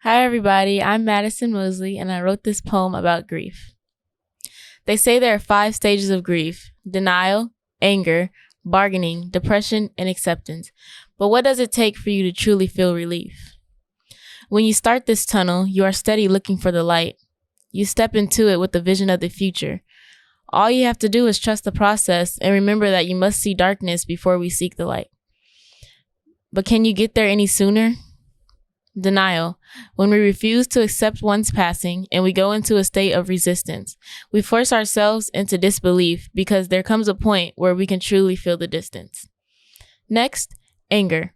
Hi, everybody. I'm Madison Mosley, and I wrote this poem about grief. They say there are 5 stages of grief: denial, anger, bargaining, depression, and acceptance. But what does it take for you to truly feel relief? When you start this tunnel, you are steady looking for the light. You step into it with the vision of the future. All you have to do is trust the process and remember that you must see darkness before we seek the light. But can you get there any sooner? Denial. When we refuse to accept one's passing and we go into a state of resistance, we force ourselves into disbelief because there comes a point where we can truly feel the distance. Next, anger.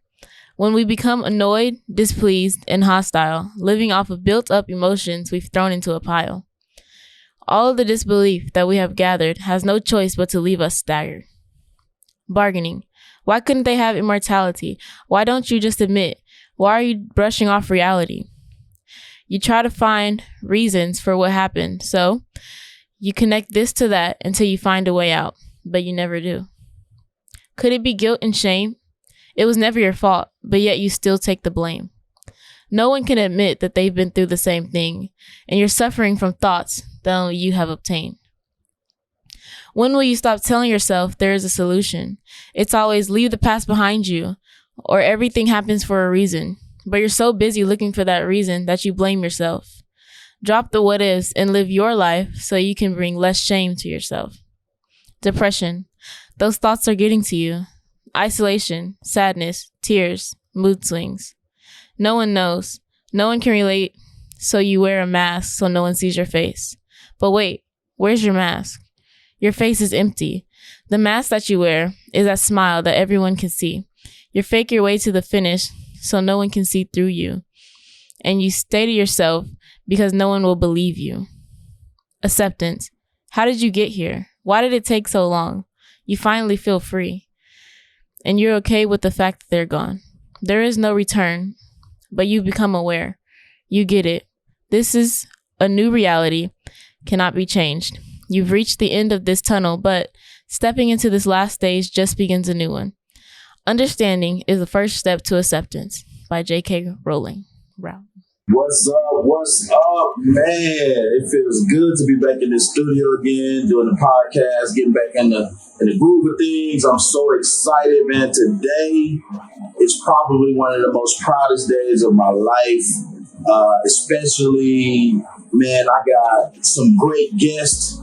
When we become annoyed, displeased, and hostile, living off of built-up emotions we've thrown into a pile. All of the disbelief that we have gathered has no choice but to leave us staggered. Bargaining. Why couldn't they have immortality? Why don't you just admit? Why are you brushing off reality? You try to find reasons for what happened, so you connect this to that until you find a way out, but you never do. Could it be guilt and shame? It was never your fault, but yet you still take the blame. No one can admit that they've been through the same thing, and you're suffering from thoughts that only you have obtained. When will you stop telling yourself there is a solution? It's always leave the past behind you, or everything happens for a reason, but you're so busy looking for that reason that you blame yourself. Drop the what ifs and live your life so you can bring less shame to yourself. Depression. Those thoughts are getting to you. Isolation, sadness, tears, mood swings. No one knows. No one can relate, so you wear a mask so no one sees your face. But wait, where's your mask? Your face is empty. The mask that you wear is that smile that everyone can see. You fake your way to the finish so no one can see through you. And you stay to yourself because no one will believe you. Acceptance. How did you get here? Why did it take so long? You finally feel free. And you're okay with the fact that they're gone. There is no return, but you become aware. You get it. This is a new reality, cannot be changed. You've reached the end of this tunnel, but stepping into this last stage just begins a new one. Understanding is the first step to acceptance by J.K. Rowling. What's up, man? It feels good to be back in the studio again, doing the podcast, getting back in the groove of things. I'm so excited, man. Today is probably one of the most proudest days of my life, especially, man, I got some great guests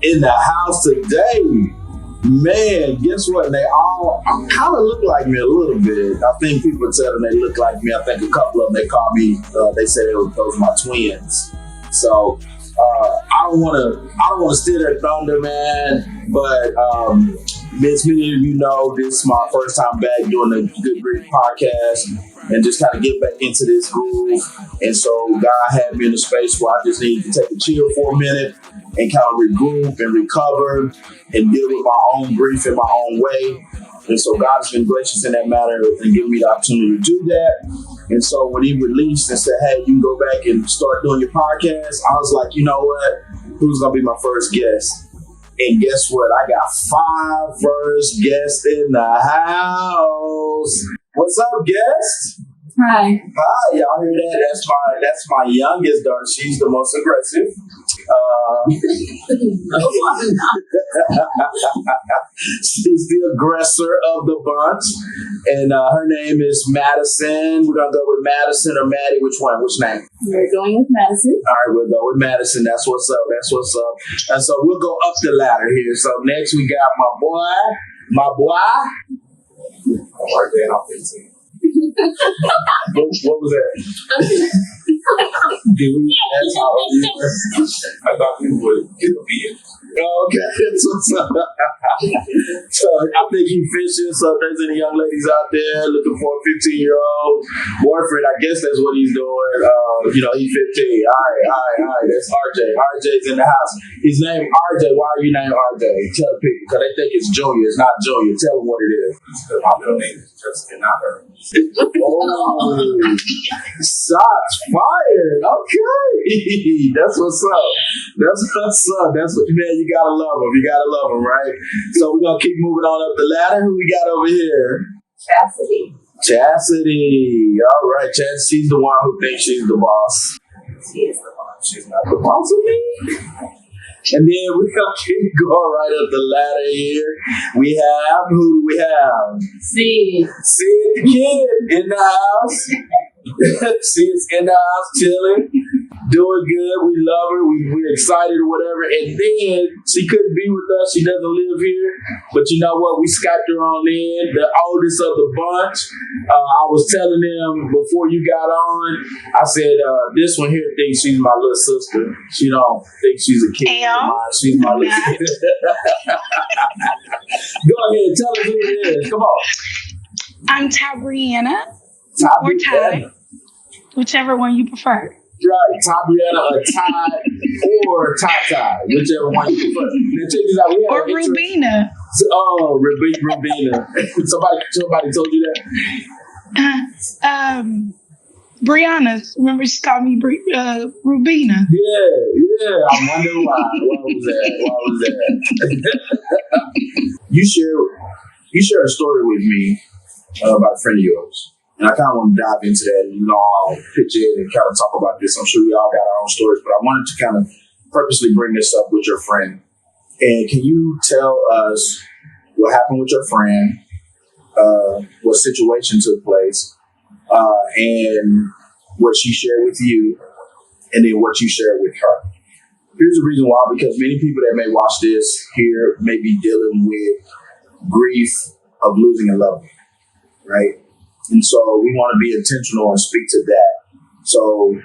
in the house today. Man, guess what? They all kind of look like me a little bit. I think people tell them they look like me. I think a couple of them, they call me, they say those are my twins. So I don't want to steal their thunder, man. But as many of you know, this is my first time back doing the Good Grief podcast and just kind of get back into this groove. And so God had me in a space where I just needed to take a chill for a minute and kind of regroup and recover and deal with my own grief in my own way. And so God has been gracious in that matter and giving me the opportunity to do that. And so when he released and said, hey, you can go back and start doing your podcast, I was like, you know what? Who's going to be my first guest? And guess what? I got 5 first guests in the house. What's up, guest? Hi. Hi, y'all hear that? That's my youngest daughter. She's the most aggressive. She's the aggressor of the bunch, and her name is Madison. We're gonna go with Madison or Maddie. Which one? Which name? We're going with Madison. All right, we'll go with Madison. That's what's up. And so we'll go up the ladder here. So next we got my boy. What was that? Did we ask how old you were? I thought you would be it. Okay, so I think he fishing. So if there's any young ladies out there looking for a 15-year-old boyfriend, I guess that's what he's doing. He's 15. All right. That's RJ. RJ's in the house. His name RJ. Why are you named RJ? Tell the people, because they think it's Junior. It's not Junior. Tell them what it is. My middle name is Jessica, not her. Oh, shots fired. Okay. That's what's up. That's what, man, you gotta love him, right? So we're gonna keep moving on up the ladder. Who we got over here? Chastity. Chastity. All right, Chastity's the one who thinks she's the boss. She is the boss. She's not the boss of me. And then we're going to keep going right up the ladder here. We have, who do we have? See. Sid the kid in the house. Sid's in the house chilling, doing good. We love her. We're excited or whatever. And then she couldn't be with us. She doesn't live here. But you know what? We Skyped her on in, the oldest of the bunch. I was telling them before you got on, I said, this one here thinks she's my little sister. She don't think she's a kid of mine. She's my little sister. Go ahead. Tell us who it is. Come on. I'm Tabriana. Or Ty. Whichever one you prefer. Right, Tabriana, a Ty, or Ty, whichever one you prefer. Now, check this out. Or Rubina. Oh, Rubina. Somebody told you that? Brianna. Remember she called me Rubina. Yeah. I wonder why. Why was that? You shared a story with me about a friend of yours. And I kind of want to dive into that, and I'll pitch in and kind of talk about this. I'm sure we all got our own stories, but I wanted to kind of purposely bring this up with your friend. And can you tell us what happened with your friend, what situation took place, and what she shared with you, and then what you shared with her? Here's the reason why, because many people that may watch this here may be dealing with grief of losing a loved one, right? And so we want to be intentional and speak to that. So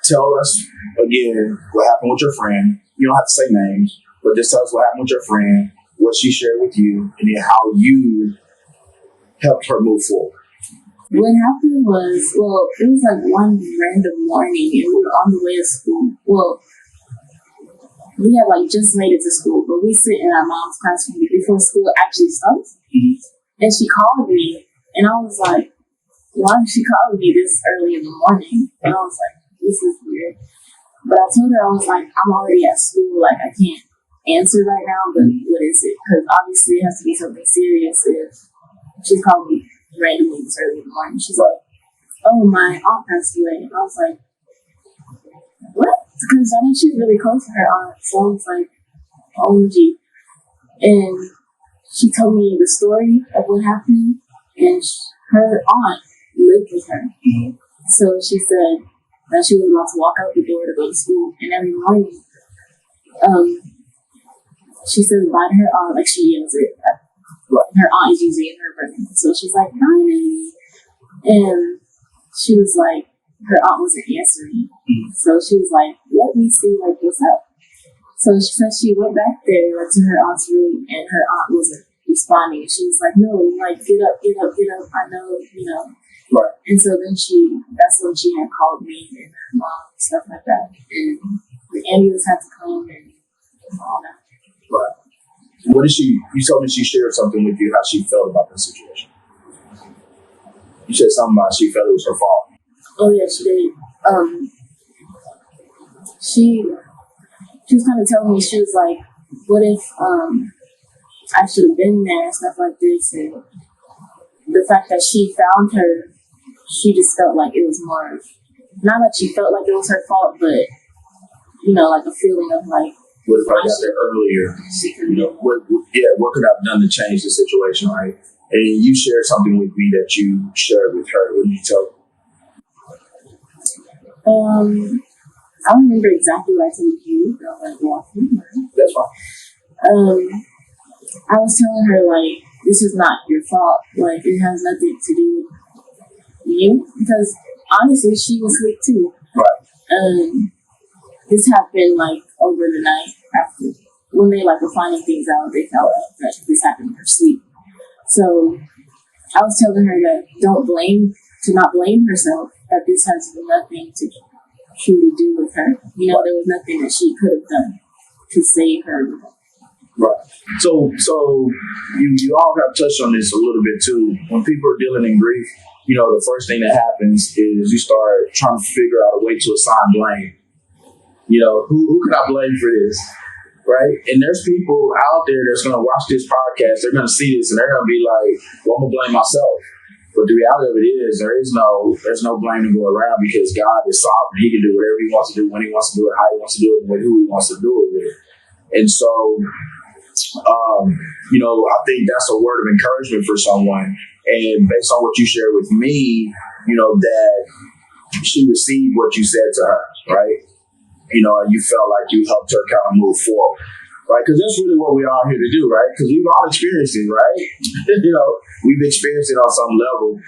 tell us again what happened with your friend. You don't have to say names, but just tell us what happened with your friend, what she shared with you, and then how you helped her move forward. What happened was, it was like one random morning and we were on the way to school. Well, we had just made it to school, but we sit in our mom's classroom before school actually starts. Mm-hmm. And she called me. And I was like, why is she calling me this early in the morning? And I was like, this is weird. But I told her, I was like, I'm already at school. I can't answer right now, but what is it? Because obviously it has to be something serious if she's calling me randomly this early in the morning. She's like, oh, my aunt passed away. And I was like, what? Because I know she's really close to her aunt. So I was like, OMG. And she told me the story of what happened. And her aunt lived with her. Mm-hmm. So she said that she was about to walk out the door to go to school. And every morning, she says bye to her aunt, she yells it. Her aunt is usually in her room. So she's like, bye, Nanny. And she was like, her aunt wasn't answering. Mm-hmm. So she was like, let me see, what's up? So she said she went back there to her aunt's room, and her aunt wasn't responding. She was like, no, get up, I know, Right. And so then that's when she had called me and her mom and stuff like that. And the ambulance had to come and all that. Right. What did you told me she shared something with you, how she felt about the situation. You said something about she felt it was her fault. Oh yeah, she did. She was kind of telling me, she was like, what if, I should have been there and stuff like this, and the fact that she found her, she just felt like it was more of, not that she felt like it was her fault, but a feeling of what if I got there earlier? What could I have done to change the situation, right? And you shared something with me that you shared with her. What did you tell her? I don't remember exactly what I told you, but that's fine. I was telling her, this is not your fault. It has nothing to do with you. Because, honestly, she was sick, too. Right. This happened, over the night after. When they, were finding things out, they found out that this happened in her sleep. So, I was telling her that to not blame herself, that this has nothing to truly do with her. There was nothing that she could have done to save her. Right. So you all have touched on this a little bit too. When people are dealing in grief, the first thing that happens is you start trying to figure out a way to assign blame. Who can I blame for this? right? And there's people out there that's going to watch this podcast. They're going to see this and they're going to be like, well, I'm going to blame myself. But the reality of it is there's no blame to go around because God is sovereign. He can do whatever he wants to do, when he wants to do it, how he wants to do it, and with who he wants to do it with. And so, I think that's a word of encouragement for someone. And based on what you shared with me, that she received what you said to her, right? You felt like you helped her kind of move forward, right? Because that's really what we are here to do, right? Because we've all experienced it, right? We've experienced it on some level.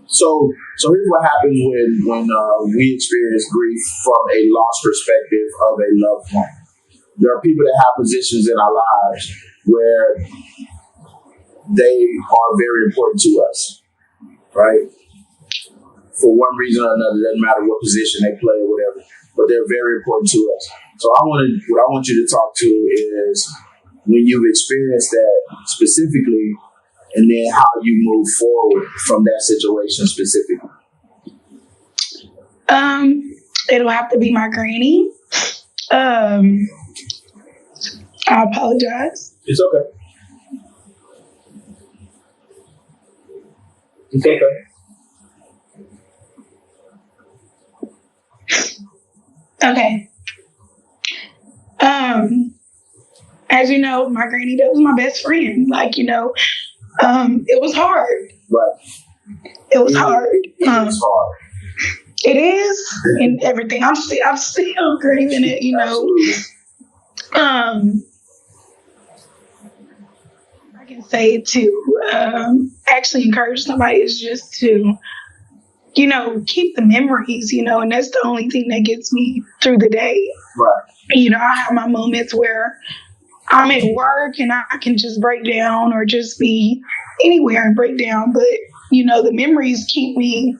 So here's what happens when we experience grief from a loss perspective of a loved one. There are people that have positions in our lives where they are very important to us, right? For one reason or another, doesn't matter what position they play or whatever, but they're very important to us. So what I want you to talk to is when you've experienced that specifically, and then how you move forward from that situation specifically. It'll have to be my granny. I apologize. It's okay. It's okay. Okay. As you know, my granny, that was my best friend. It was hard. Right. It was hard. It is hard. It is, and everything. I'm still grieving it. Absolutely. I can say to actually encourage somebody is just to, keep the memories. And that's the only thing that gets me through the day. Right. I have my moments where I'm at work and I can just break down or just be anywhere and break down. But, the memories keep me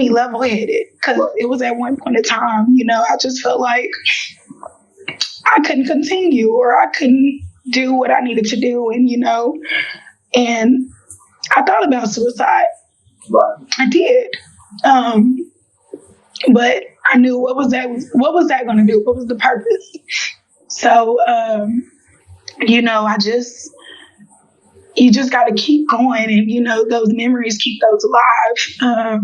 level headed because it was at one point in time, I just felt like I couldn't continue or I couldn't do what I needed to do. And I thought about suicide. Right. I did. But I knew what was that going to do? What was the purpose? So, you just got to keep going and, those memories, keep those alive.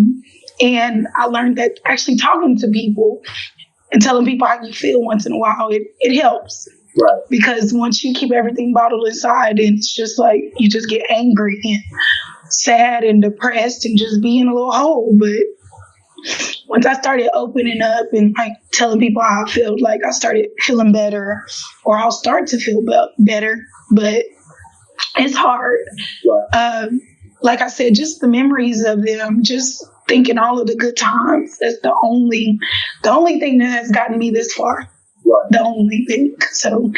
And I learned that actually talking to people and telling people how you feel once in a while, it helps. Right. Because once you keep everything bottled inside and it's just like, you just get angry and sad and depressed and just be in a little hole. But once I started opening up and telling people how I felt, I started feeling better, or I'll start to feel better, but it's hard. Right. Like I said, just the memories of them, just thinking all of the good times. That's the only thing that has gotten me this far. Right. The only thing. So,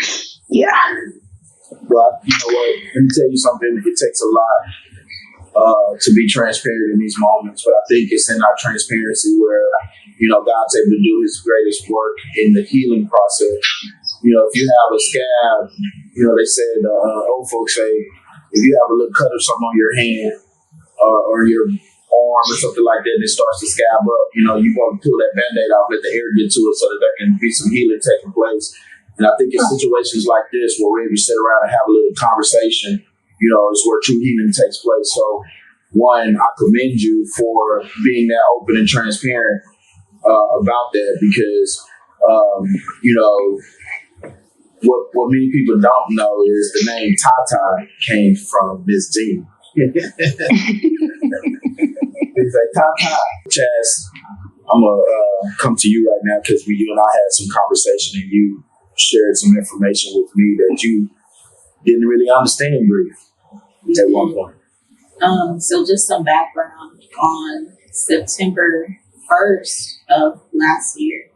yeah. Well, you know what? Let me tell you something. It takes a lot to be transparent in these moments, but I think it's in our transparency where, God's able to do his greatest work in the healing process. If you have a scab, they said, old folks say, if you have a little cut or something on your hand or your arm or something like that, and it starts to scab up, you want to pull that Band-Aid off, let the air get to it so that there can be some healing taking place. And I think in situations like this where we're able to sit around and have a little conversation, is where true healing takes place. So, one, I commend you for being that open and transparent about that because, what many people don't know is the name Tata came from Miss Jean. It's like Tata. Chaz, I'm going to come to you right now because you and I had some conversation and you shared some information with me that you didn't really understand grief at one point. So just some background on September 1st of last year.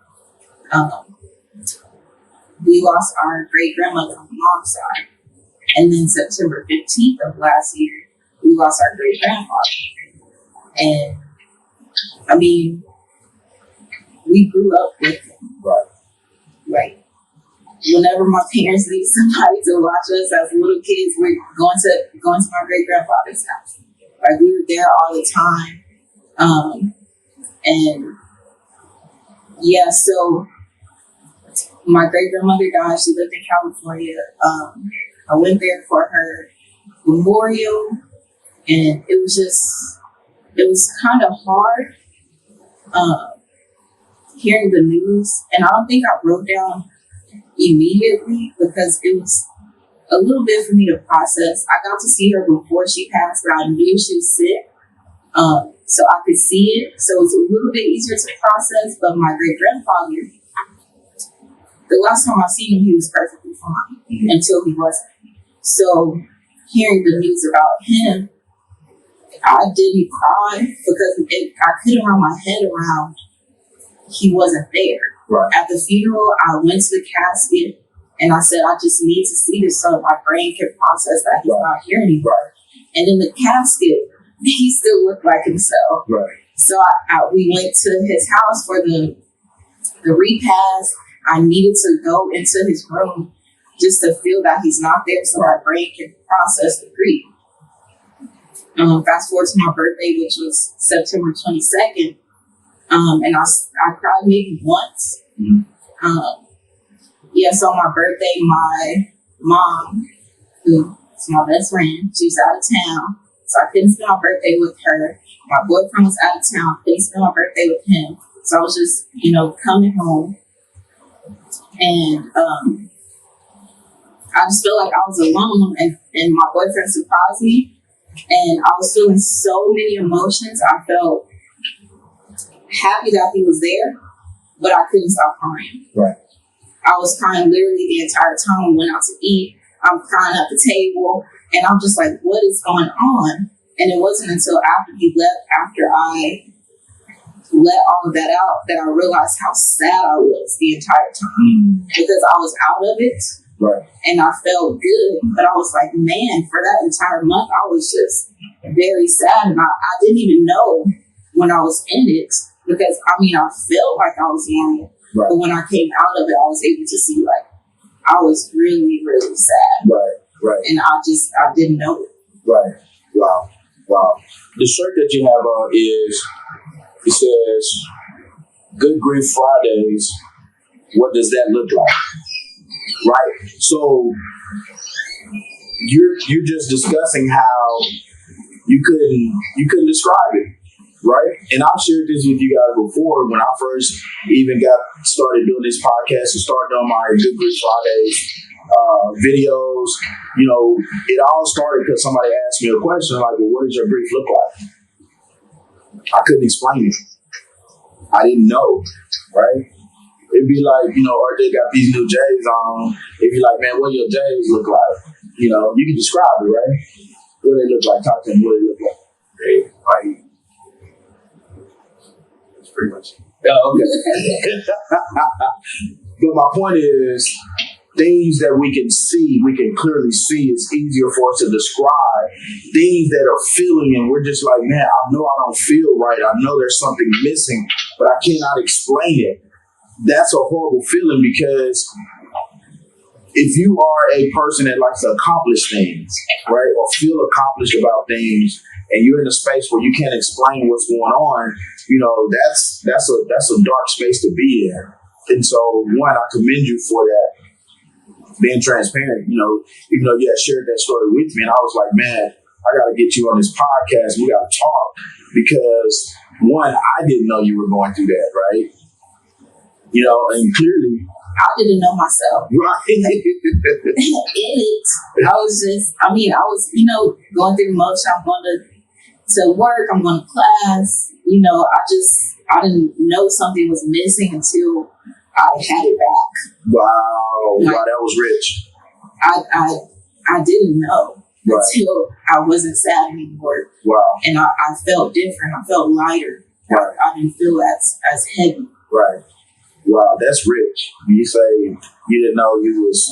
We lost our great grandmother on the mom's side. And then September 15th of last year, we lost our great grandfather. And I mean, we grew up with him. Right. Whenever my parents need somebody to watch us as little kids, we're going to my great grandfather's house. We were there all the time. And yeah, so My great grandmother died. She lived in California. I went there for her memorial, and it was kind of hard hearing the news. And I don't think I broke down immediately because it was a little bit for me to process. I got to see her before she passed, but I knew she was sick. So I could see it. So it's a little bit easier to process. But my great grandfather, the last time I seen him, he was perfectly fine until he wasn't. So hearing the news about him, I didn't cry because I couldn't wrap my head around he wasn't there. Right. At the funeral, I went to the casket and I said, I just need to see this so my brain can process that he's not here anymore. Right. And in the casket, he still looked like himself. Right. So we went to his house for the repast. I needed to go into his room just to feel that he's not there so my brain can process the grief. Fast forward to my birthday, which was September 22nd. And I cried maybe once. So on my birthday, my mom, who is my best friend, she was out of town. So I couldn't spend my birthday with her. My boyfriend was out of town. Couldn't spend my birthday with him. So I was just, coming home. And I just felt like I was alone. And my boyfriend surprised me. And I was feeling so many emotions. I felt happy that he was there, but I couldn't stop crying. Right. I was crying literally the entire time we went out to eat. I'm crying at the table, and I'm just like, what is going on? And it wasn't until after he left, after I let all of that out, that I realized how sad I was the entire time because I was out of it. Right. And I felt good, but I was like, man, for that entire month, I was just very sad. And I didn't even know when I was in it because, I felt like I was normal. Right. But when I came out of it, I was able to see, like, I was really, really sad. Right, right. And I didn't know it. Right. Wow. The shirt that you have on it says, Good Grief Fridays. What does that look like? Right. So you're just discussing how you couldn't describe it, right? And I've shared this with you guys before when I first even got started doing this podcast and started on my Good Grief Fridays videos. It all started because somebody asked me a question like, well, what does your grief look like? I couldn't explain it. I didn't know, right? It'd be like, RJ got these new J's on. It'd be like, man, what do your J's look like? You can describe it, right? What do they look like? Talk to them. What do they look like? Great. Right. That's pretty much it. Yeah, okay. But my point is, things that we can clearly see, it's easier for us to describe. Things that are feeling, and we're just like, man, I know I don't feel right. I know there's something missing, but I cannot explain it. That's a horrible feeling because if you are a person that likes to accomplish things, right, or feel accomplished about things, and you're in a space where you can't explain what's going on, that's a dark space to be in. And so, one, I commend you for that, being transparent. Even though you had shared that story with me, and I was like, man, I got to get you on this podcast. We got to talk because, one, I didn't know you were going through that, right? And clearly, I didn't know myself. Right. In it, I was going through the motion. I'm going to work. I'm going to class. I didn't know something was missing until I had it back. Wow, that was rich. I didn't know until I wasn't sad anymore. Wow. And I felt different. I felt lighter. Right. I didn't feel as heavy. Right. Wow, that's rich. You say you didn't know you was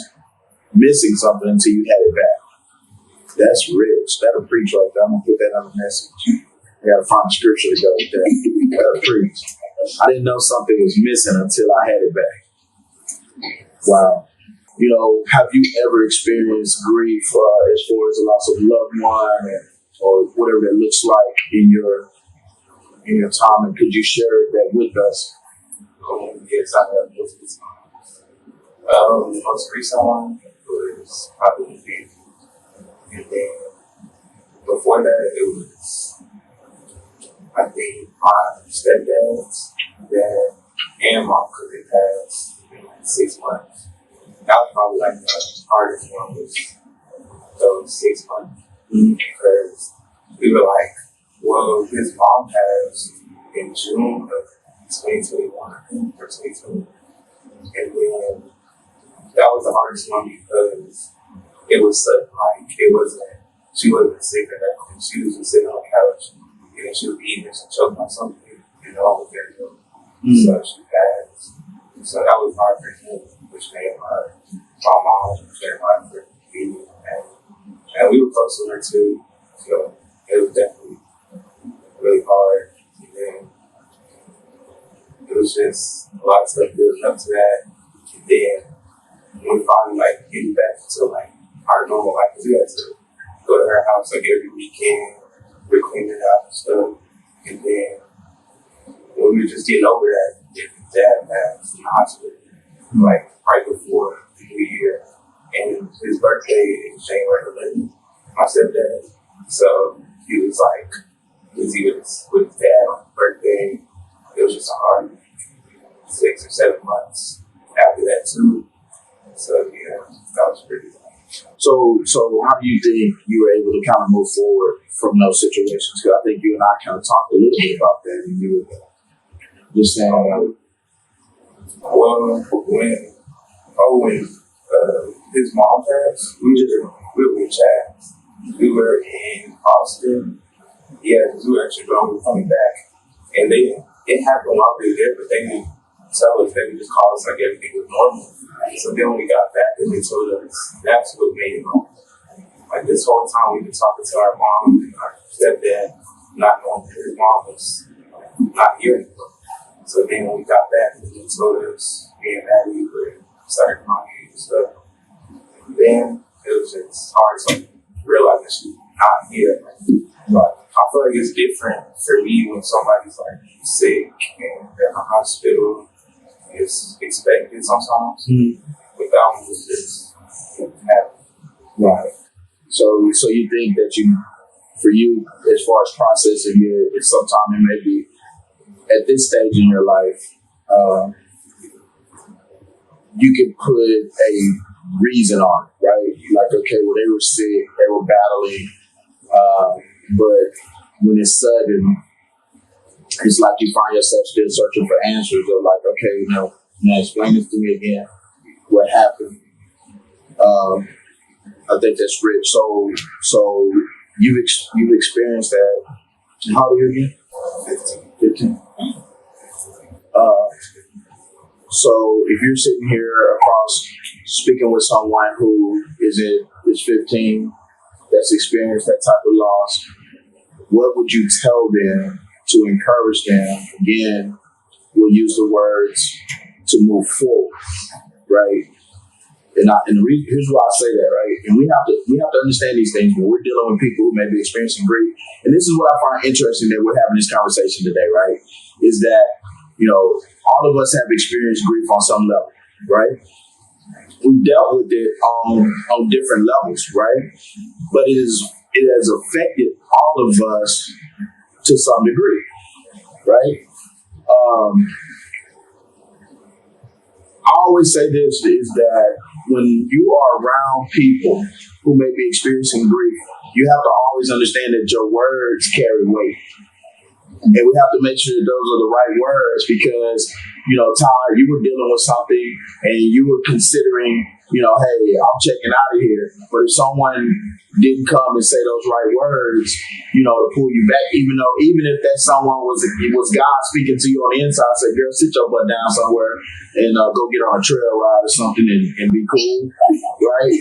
missing something until you had it back. That's rich. That'll preach right there. I'm going to put that on the message. I got to find a scripture to go with that. That'll preach. I didn't know something was missing until I had it back. Wow. Have you ever experienced grief as far as the loss of a loved one or whatever that looks like in your time? And could you share that with us? Yes, I have multiple times. The most recent one was probably baby. And then before that, it was, I think, my stepdad's dad and mom, because they passed in like 6 months. That was probably like the hardest one, was those 6 months. Because we were like, well, his mom passed in June of 2021, I think, or 2020. And then that was the hardest one because it was such like, she wasn't sick or nothing. She was just sitting on the couch and then she was eating and she choked on something, you know, all was very ill. So she passed. So that was hard for him, which made him hard. My mom was very hard for me. And we were close to her too. So it was definitely really hard. And then it was just a lot of stuff building up to that. And then when we finally like getting back to like our normal life, we had to go to her house like every weekend. We're cleaning out and stuff. And then when we were just getting over that, dad passed in the hospital, like right before the New Year. And his birthday is January 11th, my stepdad. So he was with his dad on his birthday. It was just a hard 6 or 7 months after that too. So yeah, that was pretty bad. So how do you think you were able to kind of move forward from those situations? Because I think you and I kind of talked a little bit about that, and you were just saying, well, when his mom passed, we were in Chad. We were in Austin. Yeah, because we were actually coming back. And it happened while we were there, but they didn't tell us. They would just call us like everything was normal. So then when we got back, and they told us that's what made it wrong. Like this whole time we've been talking to our mom and our stepdad, not knowing that his mom was not here anymore. So then when we got back, they told us, me and Maddie started crying and stuff. And then it was just hard to realize that she's not here. But I feel like it's different for me when somebody's like sick and they're in the hospital. It's expected sometimes. But that one was just happening. right. So you think that for you, as far as processing it, sometimes it may be at this stage in your life, you can put a reason on it, right? Like, okay, well, they were sick, they were battling, but when it's sudden, it's like you find yourself still searching for answers of like, okay, now explain this to me again. What happened? I think that's rich. So you've experienced that. How old are you again? 15. So if you're sitting here across speaking with someone who is 15, that's experienced that type of loss, what would you tell them to encourage them? Again, we'll use the words to move forward, right? Here's why I say that, right? And we have to understand these things when we're dealing with people who may be experiencing grief. And this is what I find interesting that we're having this conversation today, right? Is that, all of us have experienced grief on some level, right? We've dealt with it on different levels, right? But it has affected all of us to some degree, right? I always say this is that when you are around people who may be experiencing grief, you have to always understand that your words carry weight. And we have to make sure that those are the right words because, Ty, you were dealing with something and you were considering, hey, I'm checking out of here. But if someone didn't come and say those right words, to pull you back, even if that someone was God speaking to you on the inside, say, girl, sit your butt down somewhere and go get on a trail ride or something and be cool, right?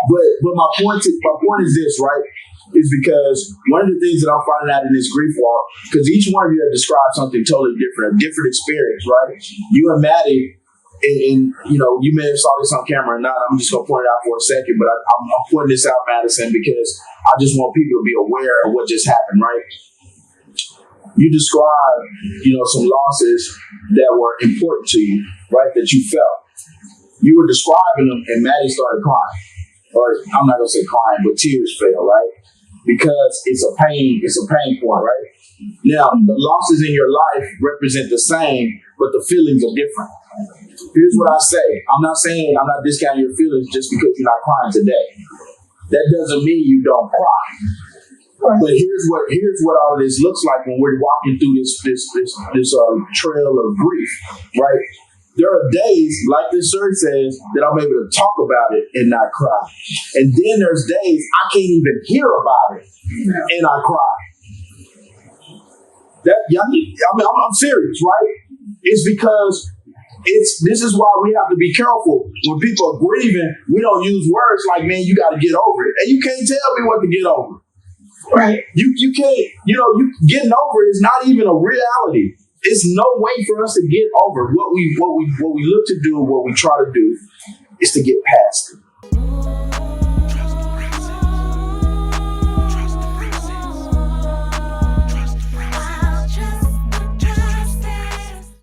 Right. But my point is this, right? Is because one of the things that I'm finding out in this grief walk, because each one of you have described something totally different, a different experience, right? You and Maddie, and you may have saw this on camera or not. I'm just gonna point it out for a second, but I'm pointing this out, Madison, because I just want people to be aware of what just happened, right? You described, some losses that were important to you, right? That you felt. You were describing them, and Maddie started crying. Or I'm not gonna say crying, but tears fell, right? Because it's a pain point, right? Now, the losses in your life represent the same, but the feelings are different. Here's what I say. I'm not discounting your feelings just because you're not crying today. That doesn't mean you don't cry. But here's what all of this looks like when we're walking through this trail of grief, right? There are days, like this shirt says, that I'm able to talk about it and not cry. And then there's days I can't even hear about it and I cry. I'm serious, right? It's because this is why we have to be careful. When people are grieving, we don't use words like, man, you got to get over it. And you can't tell me what to get over. Right. You can't, you getting over it is not even a reality. It's no way for us to get over what we look to do, what we try to do is to get past it.